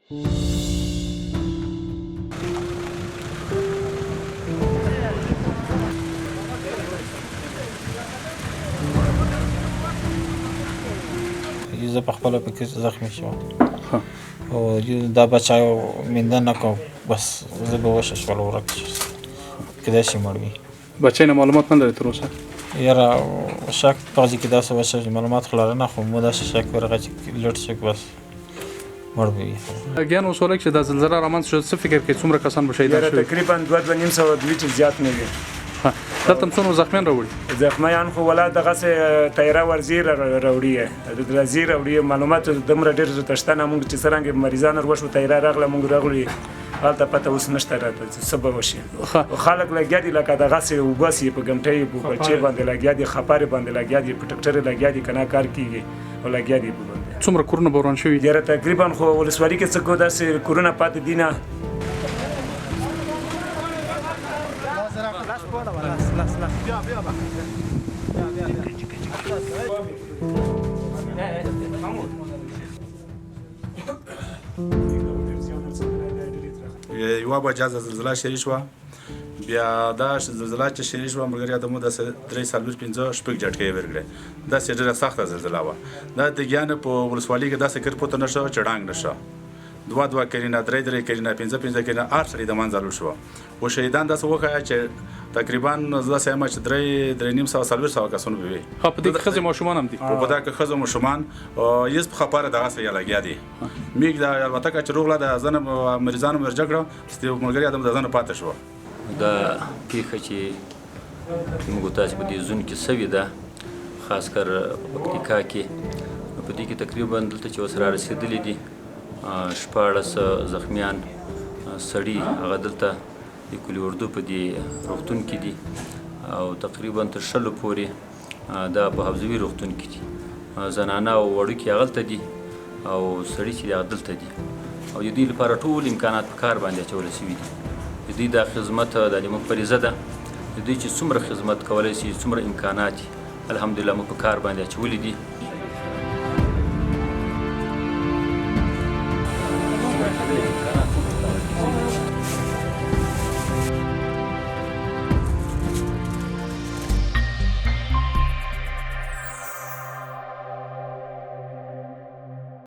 زه په خپله پکې زخمي شوم او دا بچایو مینده نه کوم بس زه به وششول ورک کیدای شي مړ وي. بچی نه معلومات نه لري تر اوسه؟ یاره شک پغځي کې داسې وشو چې معلومات خو لرو نه خو مو داسې شک ورغی چې لټ شو بس مړ به وي. ګیان اوس ولک چې دا زلزله رامنځته شوه څه فکر کوې څومره کسان به شهیدان شوي؟ تقریبا 2,500 دوی چې زیات نه وي. دلته هم څومره زخمیان راوړي؟ زخمیان خو ولا دغسې تیاره ورځي راوړي راځي راوړي معلومات دومره ډېر تشته نه مونږ چې څرنګه مریضان وشو تیاره راغله مونږ راغلي هلته پته اوس نشته راته څه به وشي. خلک لګیا دي لکه دغسې وباسي په ګمټۍ په بچې باندې لګیا دي خپارې باندې لګیا دي په ټکټرې لګیا دي که نه کار کېږي او لګیا دي په باندې. څومره کورونه به وران شوي؟ یاره تقریبا خو ولسوالي کې څه کو داسې کورونه پاتې دي نه. یوه بجه زلزله شروع شوه بیا دا زلزله چې شروع شوه ملګري ته مو داسې 3 4 5 شپږ جټکې ورکړې داسې ډېره سخته زلزله وه. دا د ګیان په ولسوالۍ کې داسې کر پورته نه شو چې ړنګ نه شو 2 کلینه 3 کلینه 5 کلینه هر سړي د منځه لوړ شو او شهیدان داسې وښیه چې تقریبا زه داسې یم چې 3,500 کسونه به وي. په دې کې ښځې ماشومان هم دي؟ په دا کې ښځو ماشومان یس په خبره دغسې یا لګیا دي میږ د الوتکه چې روغله د ځنه مریضانو مرجع کړه ملګري ادم د ځنه پاتې شوه. دا پیښه چې موږ تاسو په دې زون کې سوي ده خاص کر پکتیکا کې په دې کې تقریبا دلته چې اوس را رسېدلي دي 14 زخمیان سړي هغه دلته د کلي اردو په دې روغتون کې دي او تقریبا تر 100 پورې دا په حفظوي روغتون کې دي. زنانه او وړوکي هغلته دي او سړي چې هغه دلته دي او د دې لپاره ټول امکانات په کار باندې اچول شوي دي. د دوی دا خدمت د موږ فریضه ده د دوی چې څومره خدمت کولی شي څومره امکانات الحمدلله موږ په کار باندې اچولي دي.